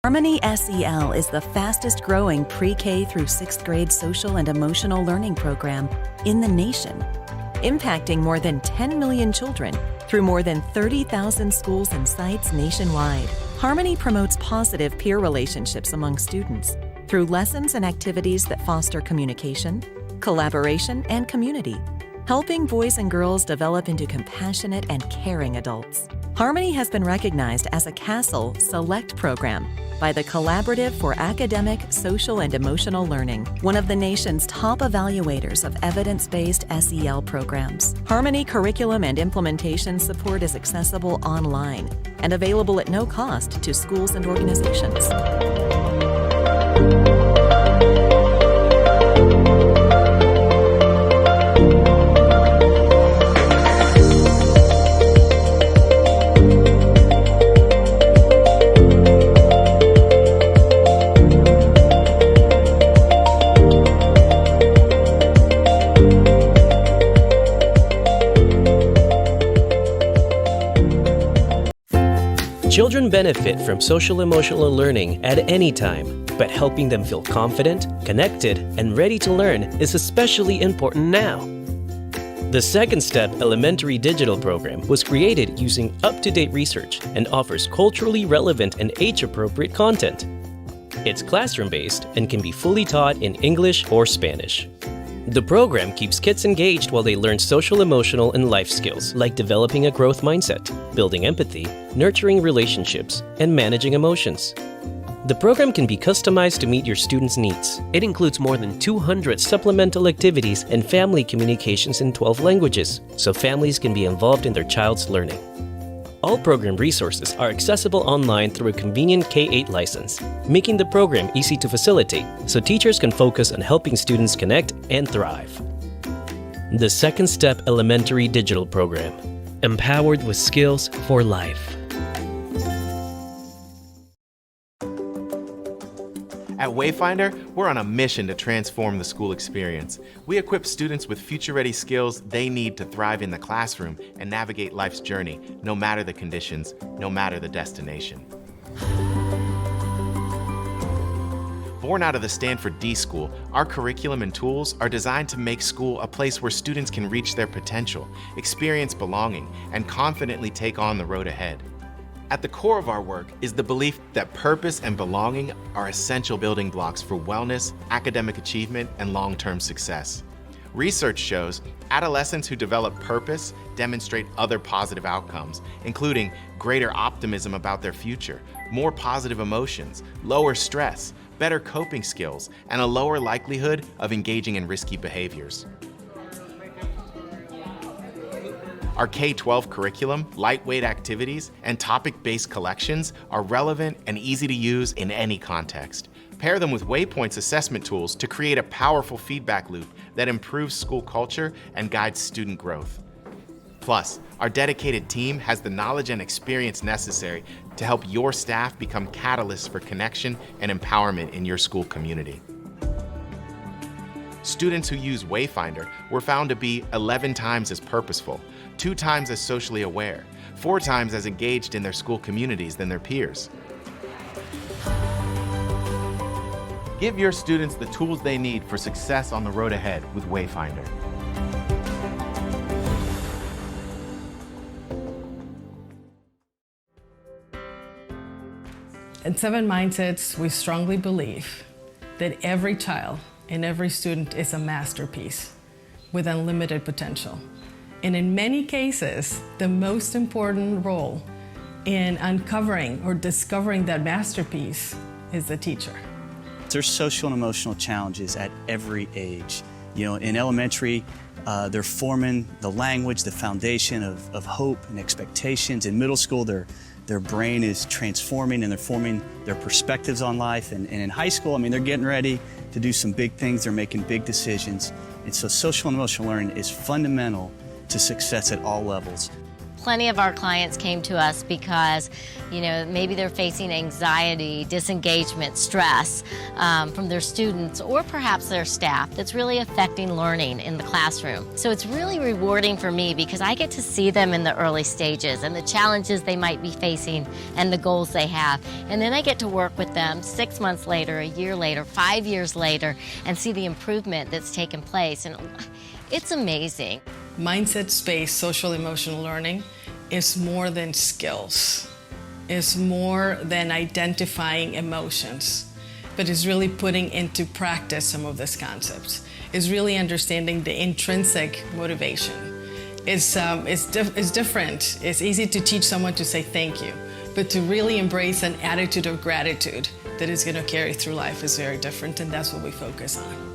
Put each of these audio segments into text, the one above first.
Harmony SEL is the fastest growing pre-K through 6th grade social and emotional learning program in the nation, impacting more than 10 million children through more than 30,000 schools and sites nationwide. Harmony promotes positive peer relationships among students through lessons and activities that foster communication, collaboration, and community, helping boys and girls develop into compassionate and caring adults. Harmony has been recognized as a CASEL Select program by the Collaborative for Academic, Social, and Emotional Learning, one of the nation's top evaluators of evidence-based SEL programs. Harmony curriculum and implementation support is accessible online and available at no cost to schools and organizations. Children benefit from social-emotional learning at any time, but helping them feel confident, connected, and ready to learn is especially important now. The Second Step Elementary Digital Program was created using up-to-date research and offers culturally relevant and age-appropriate content. It's classroom-based and can be fully taught in English or Spanish. The program keeps kids engaged while they learn social, emotional, and life skills like developing a growth mindset, building empathy, nurturing relationships, and managing emotions. The program can be customized to meet your students' needs. It includes more than 200 supplemental activities and family communications in 12 languages, so families can be involved in their child's learning. All program resources are accessible online through a convenient K-8 license, making the program easy to facilitate so teachers can focus on helping students connect and thrive. The Second Step Elementary Digital Program, empowered with skills for life. At Wayfinder, we're on a mission to transform the school experience. We equip students with future-ready skills they need to thrive in the classroom and navigate life's journey, no matter the conditions, no matter the destination. Born out of the Stanford D School, our curriculum and tools are designed to make school a place where students can reach their potential, experience belonging, and confidently take on the road ahead. At the core of our work is the belief that purpose and belonging are essential building blocks for wellness, academic achievement, and long-term success. Research shows adolescents who develop purpose demonstrate other positive outcomes, including greater optimism about their future, more positive emotions, lower stress, better coping skills, and a lower likelihood of engaging in risky behaviors. Our K-12 curriculum, lightweight activities, and topic-based collections are relevant and easy to use in any context. Pair them with Waypoint's assessment tools to create a powerful feedback loop that improves school culture and guides student growth. Plus, our dedicated team has the knowledge and experience necessary to help your staff become catalysts for connection and empowerment in your school community. Students who use Wayfinder were found to be 11 times as purposeful, 2 times as socially aware, 4 times as engaged in their school communities than their peers. Give your students the tools they need for success on the road ahead with Wayfinder. At Seven Mindsets, we strongly believe that every child and every student is a masterpiece with unlimited potential. And in many cases, the most important role in uncovering or discovering that masterpiece is the teacher. There's social and emotional challenges at every age. You know, in elementary, they're forming the language, the foundation of hope and expectations. In middle school, their brain is transforming and they're forming their perspectives on life. And in high school, I mean, they're getting ready to do some big things. They're making big decisions. And so social and emotional learning is fundamental to success at all levels. Plenty of our clients came to us because, maybe they're facing anxiety, disengagement, stress from their students or perhaps their staff that's really affecting learning in the classroom. So it's really rewarding for me because I get to see them in the early stages and the challenges they might be facing and the goals they have. And then I get to work with them 6 months later, a year later, 5 years later, and see the improvement that's taken place. And it's amazing. Mindset-based social emotional learning is more than skills. It's more than identifying emotions, but it's really putting into practice some of these concepts. It's really understanding the intrinsic motivation. It's different. It's easy to teach someone to say thank you, but to really embrace an attitude of gratitude that is going to carry through life is very different, and that's what we focus on.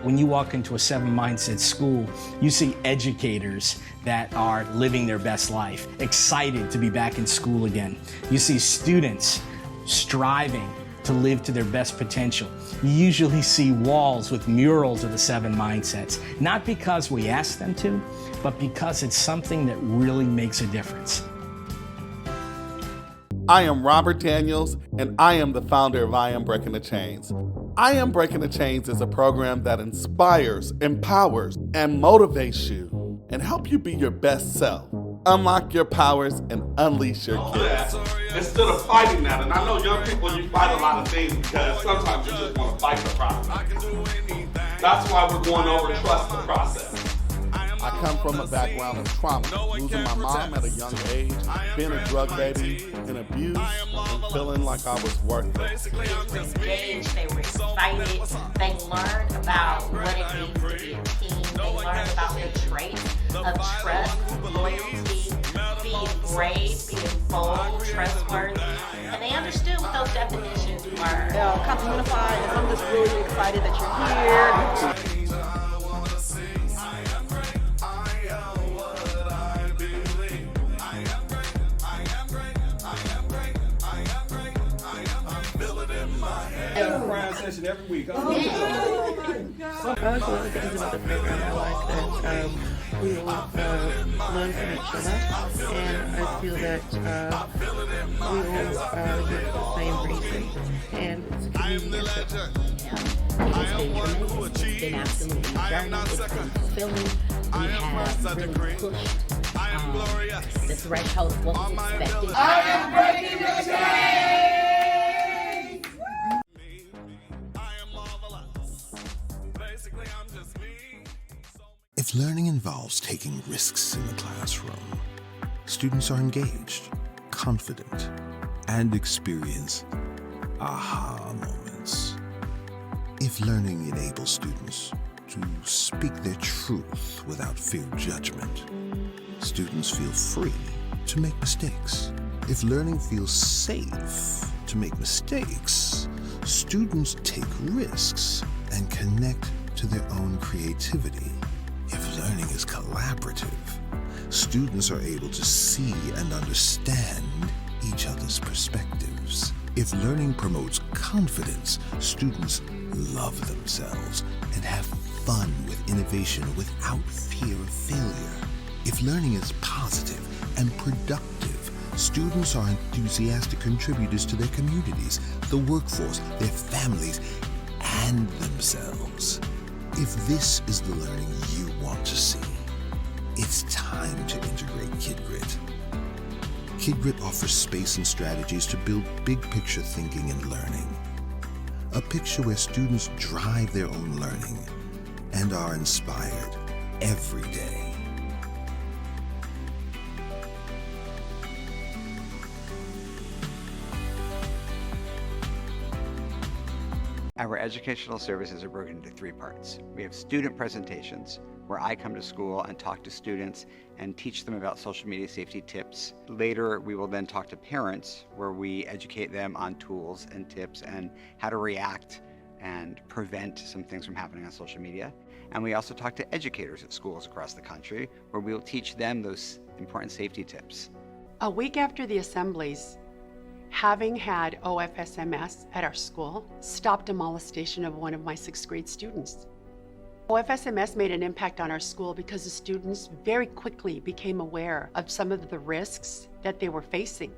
When you walk into a Seven Mindset school, you see educators that are living their best life, excited to be back in school again. You see students striving to live to their best potential. You usually see walls with murals of the Seven Mindsets, not because we ask them to, but because it's something that really makes a difference. I am Robert Daniels, and I am the founder of I Am Breaking the Chains. I Am Breaking the Chains is a program that inspires, empowers, and motivates you and help you be your best self. Unlock your powers and unleash your gifts. Instead of fighting that, and I know young people, you fight a lot of things because sometimes you just want to fight the process. That's why we're going over trust the process. I come from a background of trauma, losing my mom at a young age, being a drug baby, and abused, and feeling like I was worthless. They were engaged, they were excited, they learned about what it means to be a team, they learned about the traits of trust, loyalty, being brave, being bold, trustworthy, and they understood what those definitions were. Compton Unified, and I'm just really excited that you're here. Session every week. I was one of the things about the program I like that we all learn from each other, and I feel that we all are here for the same reason, and it's a community effort. It's been tremendous. It's been absolutely journey. It's been fulfilling. We have really pushed the threshold of what was expected. I am breaking the chains! If learning involves taking risks in the classroom, students are engaged, confident, and experience aha moments. If learning enables students to speak their truth without fear of judgment, students feel free to make mistakes. If learning feels safe to make mistakes, students take risks and connect to their own creativity. If learning is collaborative, students are able to see and understand each other's perspectives. If learning promotes confidence, students love themselves and have fun with innovation without fear of failure. If learning is positive and productive, students are enthusiastic contributors to their communities, the workforce, their families, and themselves. If this is the learning you want to see, it's time to integrate KidGrit. KidGrit offers space and strategies to build big-picture thinking and learning. A picture where students drive their own learning and are inspired every day. Our educational services are broken into 3 parts. We have student presentations, where I come to school and talk to students and teach them about social media safety tips. Later, we will then talk to parents, where we educate them on tools and tips and how to react and prevent some things from happening on social media. And we also talk to educators at schools across the country, where we will teach them those important safety tips. A week after the assemblies, having had OFSMS at our school stopped a molestation of one of my 6th grade students. OFSMS made an impact on our school because the students very quickly became aware of some of the risks that they were facing.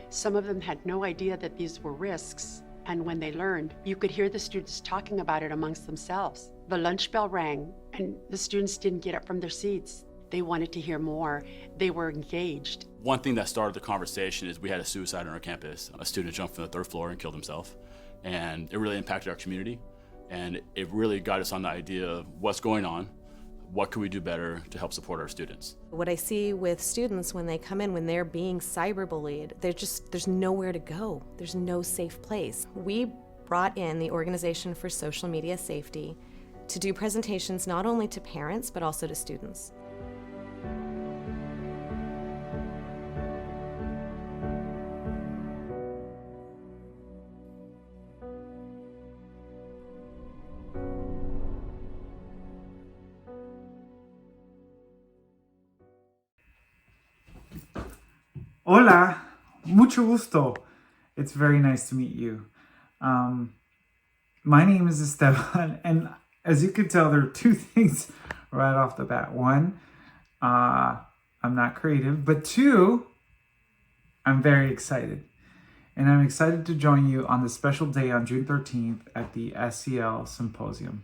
Some of them had no idea that these were risks, and when they learned, you could hear the students talking about it amongst themselves. The lunch bell rang, and the students didn't get up from their seats. They wanted to hear more. They were engaged. One thing that started the conversation is we had a suicide on our campus. A student jumped from the 3rd floor and killed himself, and it really impacted our community. And it really got us on the idea of what's going on, what can we do better to help support our students. What I see with students when they come in, when they're being cyberbullied, there's nowhere to go. There's no safe place. We brought in the Organization for Social Media Safety to do presentations not only to parents, but also to students. Hola, mucho gusto. It's very nice to meet you. My name is Esteban, and as you can tell, there are two things right off the bat. One, I'm not creative, but two, I'm very excited. And I'm excited to join you on this special day on June 13th at the SEL Symposium.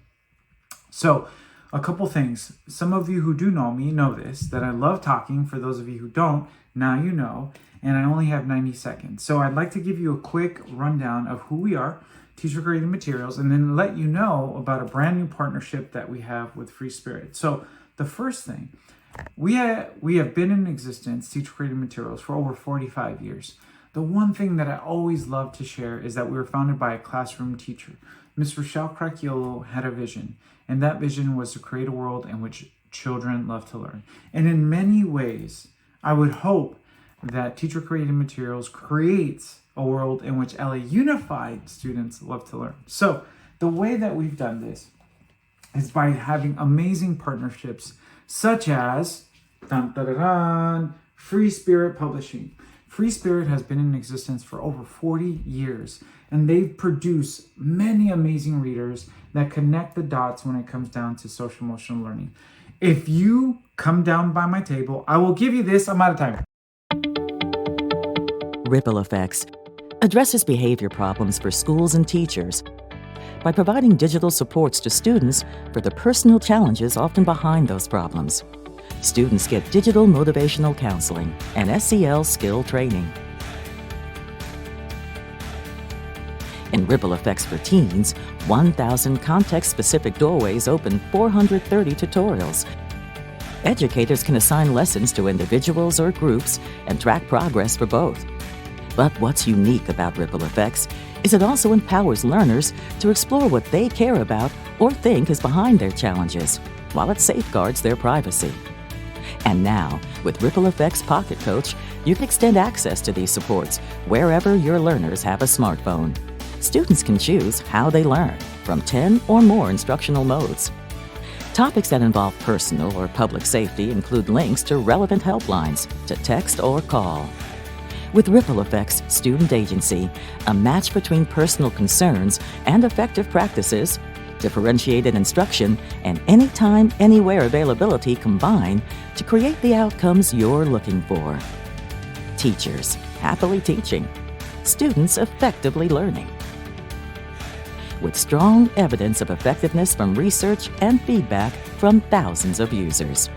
So, a couple things. Some of you who do know me know this, that I love talking. For those of you who don't, now you know, and I only have 90 seconds. So I'd like to give you a quick rundown of who we are, Teacher Created Materials, and then let you know about a brand new partnership that we have with Free Spirit. So the first thing, we have been in existence, Teacher Created Materials, for over 45 years. The one thing that I always love to share is that we were founded by a classroom teacher. Ms. Rochelle Cracchiolo had a vision, and that vision was to create a world in which children love to learn. And in many ways, I would hope that Teacher Created Materials creates a world in which LA Unified students love to learn. So the way that we've done this is by having amazing partnerships such as Free Spirit Publishing. Free Spirit has been in existence for over 40 years, and they've produced many amazing readers that connect the dots when it comes down to social emotional learning. If you come down by my table, I will give you this. I'm out of time. Ripple Effects addresses behavior problems for schools and teachers by providing digital supports to students for the personal challenges often behind those problems. Students get digital motivational counseling and SEL skill training. In Ripple Effects for Teens, 1,000 context-specific doorways open 430 tutorials. Educators can assign lessons to individuals or groups and track progress for both. But what's unique about Ripple Effects is it also empowers learners to explore what they care about or think is behind their challenges, while it safeguards their privacy. And now, with Ripple Effects Pocket Coach, you can extend access to these supports wherever your learners have a smartphone. Students can choose how they learn from 10 or more instructional modes. Topics that involve personal or public safety include links to relevant helplines to text or call. With Ripple Effects Student Agency, a match between personal concerns and effective practices, differentiated instruction, and anytime, anywhere availability combine to create the outcomes you're looking for. Teachers happily teaching, students effectively learning. With strong evidence of effectiveness from research and feedback from thousands of users.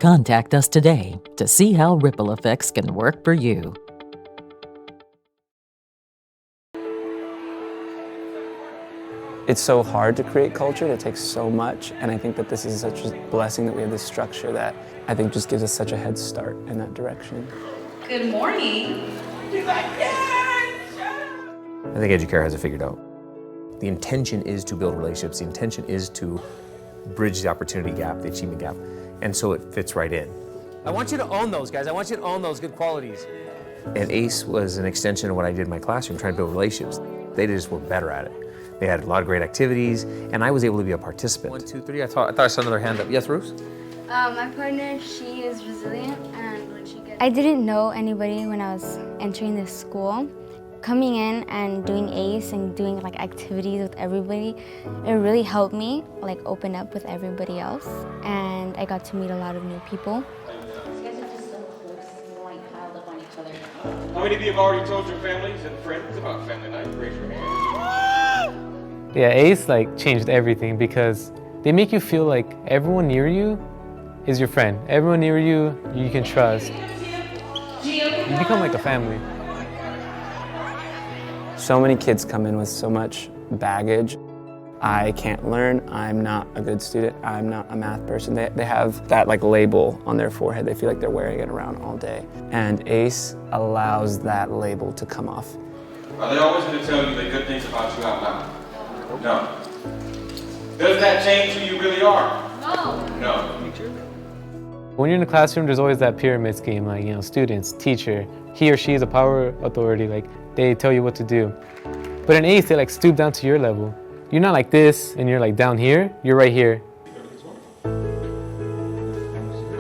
Contact us today to see how Ripple Effects can work for you. It's so hard to create culture, it takes so much, and I think that this is such a blessing that we have this structure that I think just gives us such a head start in that direction. Good morning. I think Educare has it figured out. The intention is to build relationships, the intention is to bridge the opportunity gap, the achievement gap, and so it fits right in. I want you to own those, guys. I want you to own those good qualities. And ACE was an extension of what I did in my classroom, trying to build relationships. They just were better at it. They had a lot of great activities, and I was able to be a participant. 1, 2, 3. I thought I saw another hand up. Yes, Ruth? My partner, she is resilient, and when she gets... I didn't know anybody when I was entering this school, Coming in and doing ACE and doing like activities with everybody, it really helped me like open up with everybody else, and I got to meet a lot of new people. How many of you have already told your families and friends about family night? Raise your hand. Yeah, ACE like changed everything because they make you feel like everyone near you is your friend. Everyone near you, you can trust. You become like a family. So many kids come in with so much baggage. I can't learn, I'm not a good student, I'm not a math person. They have that like label on their forehead. They feel like they're wearing it around all day. And ACE allows that label to come off. Are they always going to tell you the good things about you out loud? No. Does that change who you really are? No. No. When you're in the classroom, there's always that pyramid scheme, like, you know, students, teacher, he or she is a power authority, like they tell you what to do. But in ACE, they like stoop down to your level. You're not like this and you're like down here, you're right here.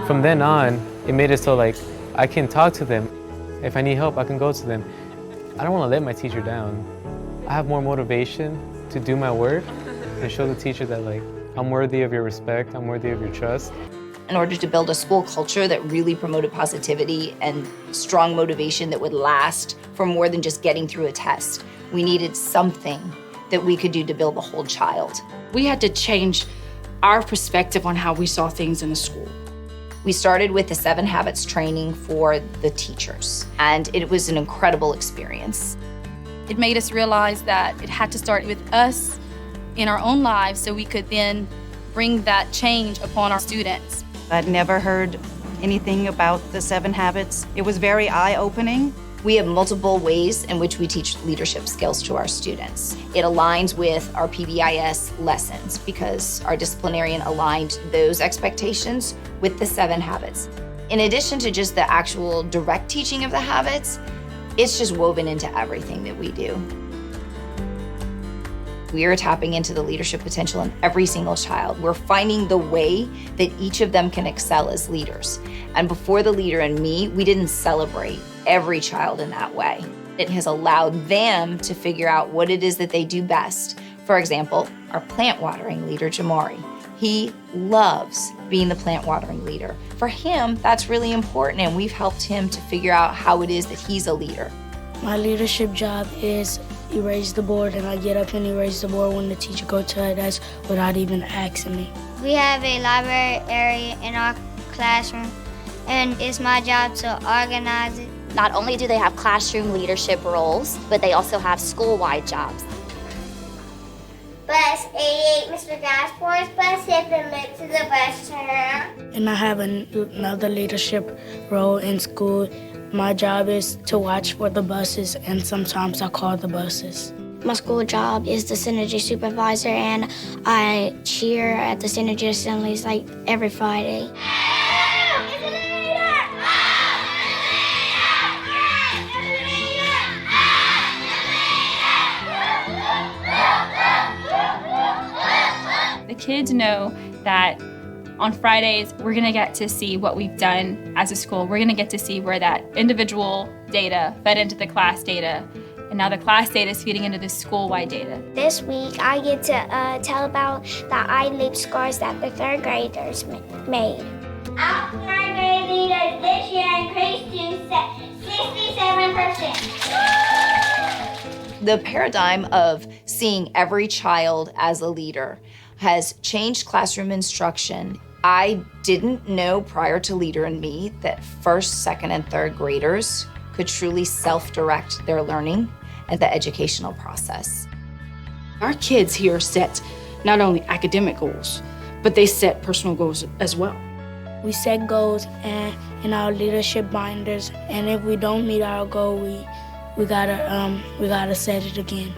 From then on, it made it so like I can talk to them. If I need help, I can go to them. I don't want to let my teacher down. I have more motivation to do my work and show the teacher that like I'm worthy of your respect, I'm worthy of your trust. In order to build a school culture that really promoted positivity and strong motivation that would last for more than just getting through a test, we needed something that we could do to build the whole child. We had to change our perspective on how we saw things in the school. We started with the 7 Habits training for the teachers, and it was an incredible experience. It made us realize that it had to start with us in our own lives so we could then bring that change upon our students. I'd never heard anything about the 7 Habits. It was very eye-opening. We have multiple ways in which we teach leadership skills to our students. It aligns with our PBIS lessons because our disciplinarian aligned those expectations with the 7 Habits. In addition to just the actual direct teaching of the habits, it's just woven into everything that we do. We are tapping into the leadership potential in every single child. We're finding the way that each of them can excel as leaders. And before the leader and me, we didn't celebrate every child in that way. It has allowed them to figure out what it is that they do best. For example, our plant watering leader, Jamari. He loves being the plant watering leader. For him, that's really important, and we've helped him to figure out how it is that he's a leader. My leadership job is erase the board, and I get up and erase the board when the teacher goes to her desk without even asking me. We have a library area in our classroom, and it's my job to organize it. Not only do they have classroom leadership roles, but they also have school-wide jobs. Bus 88, Mr. Dashboard's bus hit the lip to the bus turn. And I have another leadership role in school. My job is to watch for the buses, and sometimes I call the buses. My school job is the Synergy Supervisor, and I cheer at the Synergy Assemblies like every Friday. The kids know that on Fridays, we're gonna get to see what we've done as a school. We're gonna get to see where that individual data fed into the class data, and now the class data is feeding into the school-wide data. This week, I get to tell about the iLeap scores that the third graders made. Our third grade leaders this year increased to 67%. The paradigm of seeing every child as a leader has changed classroom instruction. I didn't know prior to Leader and Me that first, second, and third graders could truly self-direct their learning and the educational process. Our kids here set not only academic goals, but they set personal goals as well. We set goals in our leadership binders, and if we don't meet our goal, we gotta set it again.